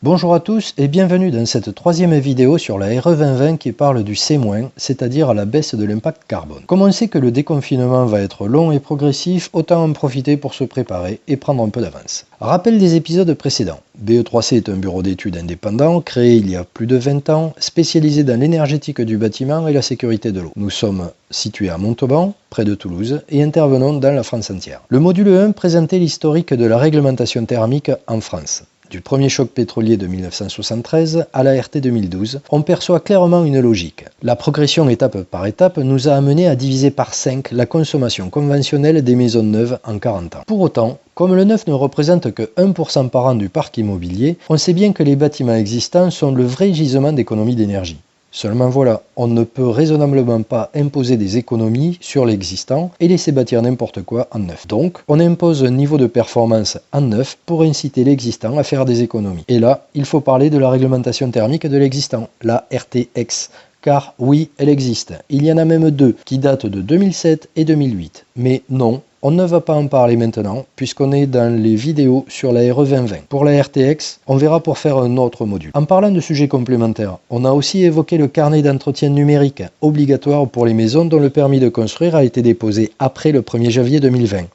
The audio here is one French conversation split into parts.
Bonjour à tous et bienvenue dans cette troisième vidéo sur la RE 2020 qui parle du C-, c'est-à-dire à la baisse de l'impact carbone. Comme on sait que le déconfinement va être long et progressif, autant en profiter pour se préparer et prendre un peu d'avance. Rappel des épisodes précédents. BE3C est un bureau d'études indépendant créé il y a plus de 20 ans, spécialisé dans l'énergétique du bâtiment et la sécurité de l'eau. Nous sommes situés à Montauban, près de Toulouse, et intervenons dans la France entière. Le module 1 présentait l'historique de la réglementation thermique en France. Du premier choc pétrolier de 1973 à la RT 2012, on perçoit clairement une logique. La progression étape par étape nous a amené à diviser par 5 la consommation conventionnelle des maisons neuves en 40 ans. Pour autant, comme le neuf ne représente que 1% par an du parc immobilier, on sait bien que les bâtiments existants sont le vrai gisement d'économie d'énergie. Seulement voilà, on ne peut raisonnablement pas imposer des économies sur l'existant et laisser bâtir n'importe quoi en neuf. Donc, on impose un niveau de performance en neuf pour inciter l'existant à faire des économies. Et là, il faut parler de la réglementation thermique de l'existant, la RTX. Car oui, elle existe. Il y en a même deux qui datent de 2007 et 2008. Mais non, on ne va pas en parler maintenant, puisqu'on est dans les vidéos sur la RE 2020. Pour la RTX, on verra pour faire un autre module. En parlant de sujets complémentaires, on a aussi évoqué le carnet d'entretien numérique, obligatoire pour les maisons dont le permis de construire a été déposé après le 1er janvier 2020.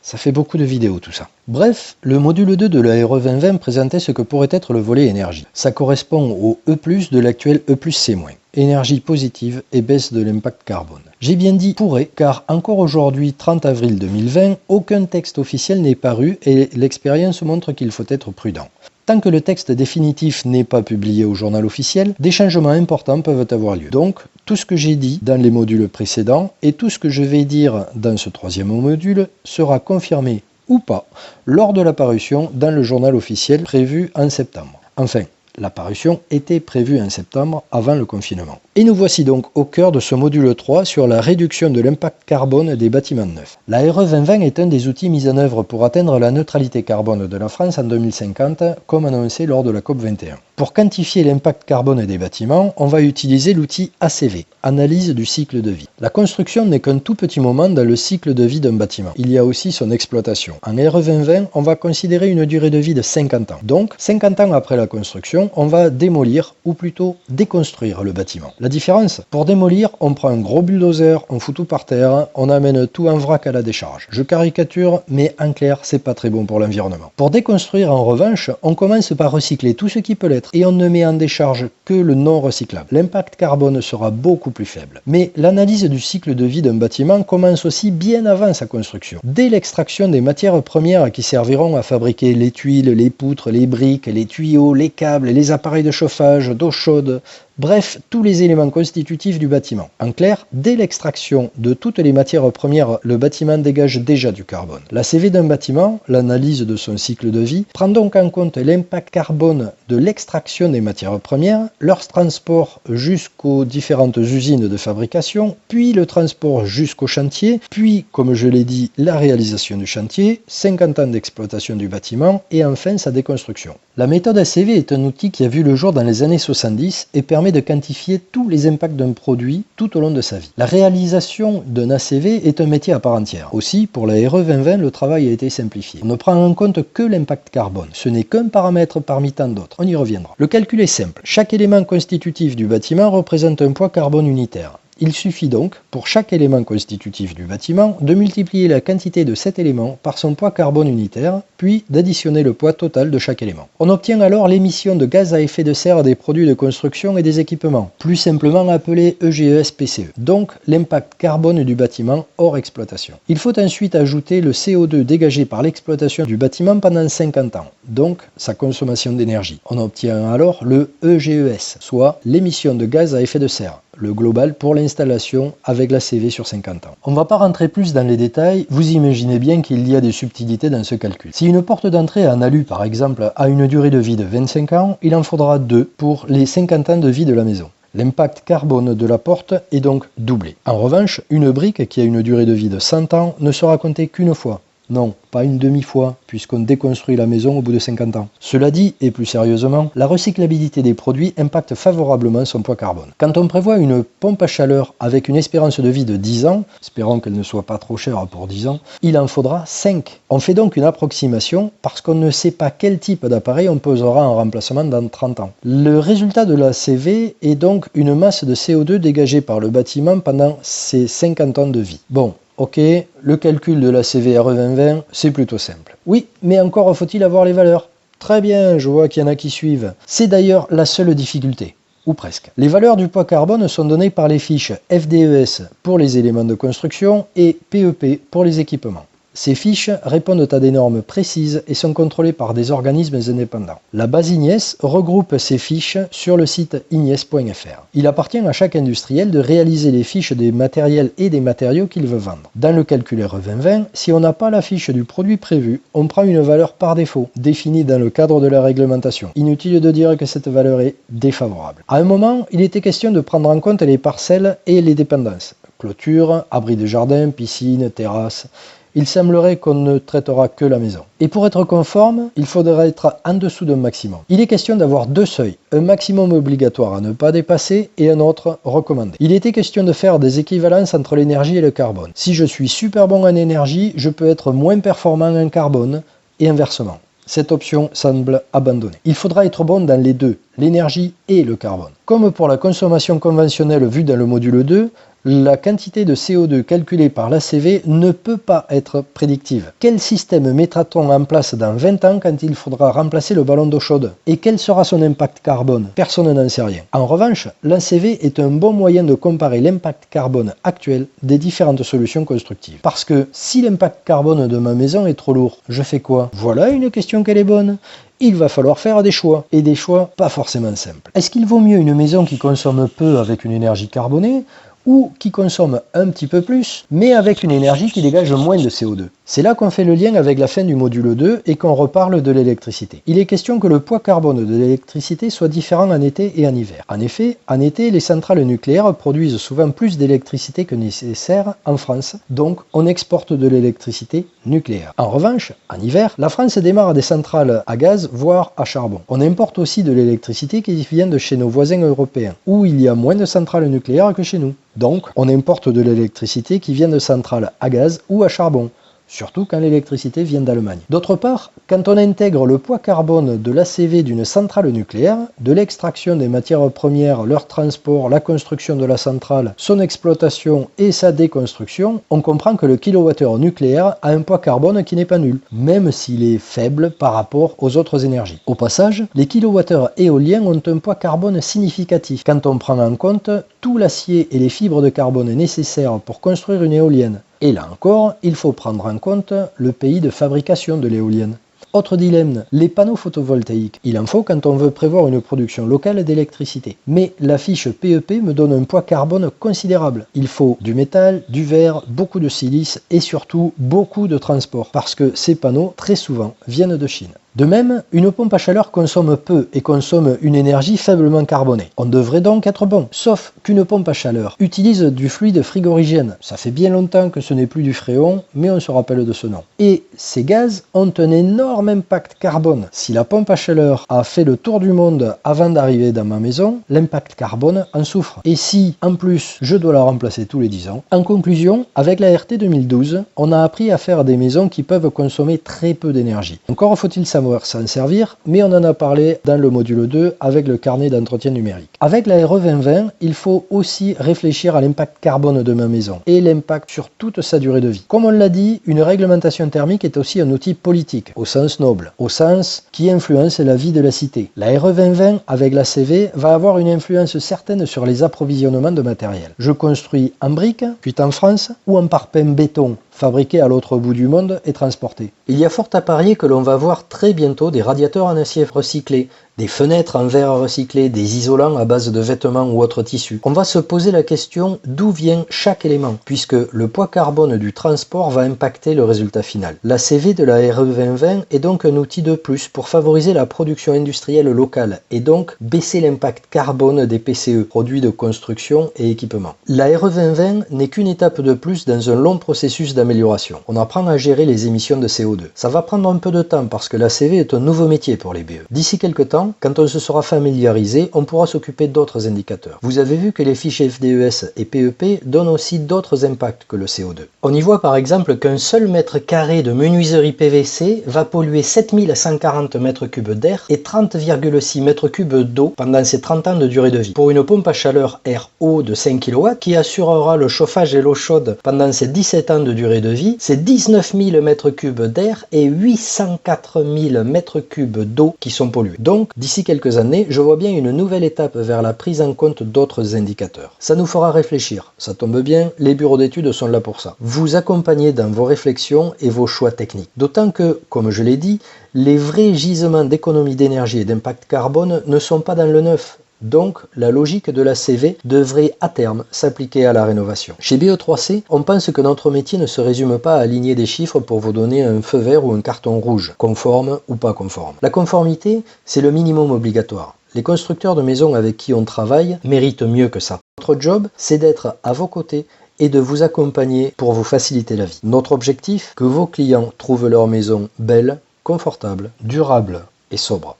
Ça fait beaucoup de vidéos tout ça. Bref, le module 2 de la RE 2020 présentait ce que pourrait être le volet énergie. Ça correspond au E+, de l'actuel E+C-. Énergie positive et baisse de l'impact carbone. J'ai bien dit pourrait, car encore aujourd'hui, 30 avril 2020, aucun texte officiel n'est paru et l'expérience montre qu'il faut être prudent. Tant que le texte définitif n'est pas publié au journal officiel, des changements importants peuvent avoir lieu. Donc, tout ce que j'ai dit dans les modules précédents et tout ce que je vais dire dans ce troisième module sera confirmé ou pas lors de la parution dans le journal officiel prévu en septembre. Enfin, la parution était prévue en septembre avant le confinement. Et nous voici donc au cœur de ce module 3 sur la réduction de l'impact carbone des bâtiments neufs. La RE 2020 est un des outils mis en œuvre pour atteindre la neutralité carbone de la France en 2050, comme annoncé lors de la COP21. Pour quantifier l'impact carbone des bâtiments, on va utiliser l'outil ACV, analyse du cycle de vie. La construction n'est qu'un tout petit moment dans le cycle de vie d'un bâtiment. Il y a aussi son exploitation. En RE 2020, on va considérer une durée de vie de 50 ans. Donc, 50 ans après la construction, on va démolir, ou plutôt déconstruire le bâtiment. La différence, pour démolir, on prend un gros bulldozer, on fout tout par terre, on amène tout en vrac à la décharge. Je caricature, mais en clair, c'est pas très bon pour l'environnement. Pour déconstruire, en revanche, on commence par recycler tout ce qui peut l'être et on ne met en décharge que le non recyclable. L'impact carbone sera beaucoup plus faible. Mais l'analyse du cycle de vie d'un bâtiment commence aussi bien avant sa construction. Dès l'extraction des matières premières qui serviront à fabriquer les tuiles, les poutres, les briques, les tuyaux, les câbles, les appareils de chauffage, d'eau chaude, bref, tous les éléments constitutifs du bâtiment. En clair, dès l'extraction de toutes les matières premières, le bâtiment dégage déjà du carbone. La CV d'un bâtiment, l'analyse de son cycle de vie, prend donc en compte l'impact carbone de l'extraction des matières premières, leur transport jusqu'aux différentes usines de fabrication, puis le transport jusqu'au chantier, puis, comme je l'ai dit, la réalisation du chantier, 50 ans d'exploitation du bâtiment et enfin sa déconstruction. La méthode ACV est un outil qui a vu le jour dans les années 70 et permet de quantifier tous les impacts d'un produit tout au long de sa vie. La réalisation d'un ACV est un métier à part entière. Aussi, pour la RE 2020, le travail a été simplifié. On ne prend en compte que l'impact carbone. Ce n'est qu'un paramètre parmi tant d'autres. On y reviendra. Le calcul est simple. Chaque élément constitutif du bâtiment représente un poids carbone unitaire. Il suffit donc, pour chaque élément constitutif du bâtiment, de multiplier la quantité de cet élément par son poids carbone unitaire, puis d'additionner le poids total de chaque élément. On obtient alors l'émission de gaz à effet de serre des produits de construction et des équipements, plus simplement appelé EGES-PCE, donc l'impact carbone du bâtiment hors exploitation. Il faut ensuite ajouter le CO2 dégagé par l'exploitation du bâtiment pendant 50 ans, donc sa consommation d'énergie. On obtient alors le EGES, soit l'émission de gaz à effet de serre. Le global pour l'installation avec la CV sur 50 ans. On ne va pas rentrer plus dans les détails, vous imaginez bien qu'il y a des subtilités dans ce calcul. Si une porte d'entrée en alu par exemple a une durée de vie de 25 ans, il en faudra 2 pour les 50 ans de vie de la maison. L'impact carbone de la porte est donc doublé. En revanche, une brique qui a une durée de vie de 100 ans ne sera comptée qu'une fois. Non, pas une demi-fois, puisqu'on déconstruit la maison au bout de 50 ans. Cela dit, et plus sérieusement, la recyclabilité des produits impacte favorablement son poids carbone. Quand on prévoit une pompe à chaleur avec une espérance de vie de 10 ans, espérons qu'elle ne soit pas trop chère pour 10 ans, il en faudra 5. On fait donc une approximation parce qu'on ne sait pas quel type d'appareil on posera en remplacement dans 30 ans. Le résultat de la CV est donc une masse de CO2 dégagée par le bâtiment pendant ses 50 ans de vie. Bon, ok, le calcul de la CVRE 2020, c'est plutôt simple. Oui, mais encore faut-il avoir les valeurs. Très bien, je vois qu'il y en a qui suivent. C'est d'ailleurs la seule difficulté, ou presque. Les valeurs du poids carbone sont données par les fiches FDES pour les éléments de construction et PEP pour les équipements. Ces fiches répondent à des normes précises et sont contrôlées par des organismes indépendants. La base IGNES regroupe ces fiches sur le site ignes.fr. Il appartient à chaque industriel de réaliser les fiches des matériels et des matériaux qu'il veut vendre. Dans le calcul RE 2020, si on n'a pas la fiche du produit prévu, on prend une valeur par défaut, définie dans le cadre de la réglementation. Inutile de dire que cette valeur est défavorable. À un moment, il était question de prendre en compte les parcelles et les dépendances. Clôture, abri de jardin, piscine, terrasse. Il semblerait qu'on ne traitera que la maison. Et pour être conforme, il faudra être en dessous d'un maximum. Il est question d'avoir deux seuils, un maximum obligatoire à ne pas dépasser et un autre recommandé. Il était question de faire des équivalences entre l'énergie et le carbone. Si je suis super bon en énergie, je peux être moins performant en carbone et inversement. Cette option semble abandonnée. Il faudra être bon dans les deux, l'énergie et le carbone. Comme pour la consommation conventionnelle vue dans le module 2, la quantité de CO2 calculée par l'ACV ne peut pas être prédictive. Quel système mettra-t-on en place dans 20 ans quand il faudra remplacer le ballon d'eau chaude? Et quel sera son impact carbone? Personne n'en sait rien. En revanche, l'ACV est un bon moyen de comparer l'impact carbone actuel des différentes solutions constructives. Parce que si l'impact carbone de ma maison est trop lourd, je fais quoi? Voilà une question qu'elle est bonne. Il va falloir faire des choix, et des choix pas forcément simples. Est-ce qu'il vaut mieux une maison qui consomme peu avec une énergie carbonée, ou qui consomme un petit peu plus, mais avec une énergie qui dégage moins de CO2? C'est là qu'on fait le lien avec la fin du module 2 et qu'on reparle de l'électricité. Il est question que le poids carbone de l'électricité soit différent en été et en hiver. En effet, en été, les centrales nucléaires produisent souvent plus d'électricité que nécessaire en France, donc on exporte de l'électricité nucléaire. En revanche, en hiver, la France démarre des centrales à gaz, voire à charbon. On importe aussi de l'électricité qui vient de chez nos voisins européens, où il y a moins de centrales nucléaires que chez nous. Donc, on importe de l'électricité qui vient de centrales à gaz ou à charbon, surtout quand l'électricité vient d'Allemagne. D'autre part, quand on intègre le poids carbone de l'ACV d'une centrale nucléaire, de l'extraction des matières premières, leur transport, la construction de la centrale, son exploitation et sa déconstruction, on comprend que le kilowattheure nucléaire a un poids carbone qui n'est pas nul, même s'il est faible par rapport aux autres énergies. Au passage, les kilowattheures éoliens ont un poids carbone significatif quand on prend en compte tout l'acier et les fibres de carbone nécessaires pour construire une éolienne. Et là encore, il faut prendre en compte le pays de fabrication de l'éolienne. Autre dilemme, les panneaux photovoltaïques. Il en faut quand on veut prévoir une production locale d'électricité. Mais la fiche PEP me donne un poids carbone considérable. Il faut du métal, du verre, beaucoup de silice et surtout beaucoup de transport. Parce que ces panneaux, très souvent, viennent de Chine. De même, une pompe à chaleur consomme peu et consomme une énergie faiblement carbonée. On devrait donc être bon. Sauf qu'une pompe à chaleur utilise du fluide frigorigène. Ça fait bien longtemps que ce n'est plus du fréon, mais on se rappelle de ce nom. Et ces gaz ont un énorme impact carbone. Si la pompe à chaleur a fait le tour du monde avant d'arriver dans ma maison, l'impact carbone en souffre. Et si, en plus, je dois la remplacer tous les 10 ans, en conclusion, avec la RT 2012, on a appris à faire des maisons qui peuvent consommer très peu d'énergie. Encore faut-il savoir s'en servir, mais on en a parlé dans le module 2 avec le carnet d'entretien numérique. Avec la RE 2020, il faut aussi réfléchir à l'impact carbone de ma maison et l'impact sur toute sa durée de vie. Comme on l'a dit, une réglementation thermique est aussi un outil politique, au sens noble, au sens qui influence la vie de la cité. La RE 2020 avec la CV va avoir une influence certaine sur les approvisionnements de matériel. Je construis en briques, cuites en France, ou en parpaing béton, fabriqués à l'autre bout du monde et transportés. Il y a fort à parier que l'on va voir très bientôt des radiateurs en acier recyclé des fenêtres en verre recyclé, des isolants à base de vêtements ou autres tissus. On va se poser la question d'où vient chaque élément, puisque le poids carbone du transport va impacter le résultat final. La CV de la RE 2020 est donc un outil de plus pour favoriser la production industrielle locale et donc baisser l'impact carbone des PCE, produits de construction et équipements. La RE 2020 n'est qu'une étape de plus dans un long processus d'amélioration. On apprend à gérer les émissions de CO2. Ça va prendre un peu de temps parce que la CV est un nouveau métier pour les BE. D'ici quelques temps, quand on se sera familiarisé, on pourra s'occuper d'autres indicateurs. Vous avez vu que les fiches FDES et PEP donnent aussi d'autres impacts que le CO2. On y voit par exemple qu'un seul mètre carré de menuiserie PVC va polluer 7140 m3 d'air et 30,6 m3 d'eau pendant ses 30 ans de durée de vie. Pour une pompe à chaleur RO de 5 kW qui assurera le chauffage et l'eau chaude pendant ses 17 ans de durée de vie, c'est 19 000 m3 d'air et 804 000 m3 d'eau qui sont pollués. Donc, d'ici quelques années, je vois bien une nouvelle étape vers la prise en compte d'autres indicateurs. Ça nous fera réfléchir. Ça tombe bien, les bureaux d'études sont là pour ça. Vous accompagner dans vos réflexions et vos choix techniques. D'autant que, comme je l'ai dit, les vrais gisements d'économie d'énergie et d'impact carbone ne sont pas dans le neuf. Donc, la logique de la CV devrait à terme s'appliquer à la rénovation. Chez BE3C, on pense que notre métier ne se résume pas à aligner des chiffres pour vous donner un feu vert ou un carton rouge, conforme ou pas conforme. La conformité, c'est le minimum obligatoire. Les constructeurs de maisons avec qui on travaille méritent mieux que ça. Notre job, c'est d'être à vos côtés et de vous accompagner pour vous faciliter la vie. Notre objectif, que vos clients trouvent leur maison belle, confortable, durable et sobre.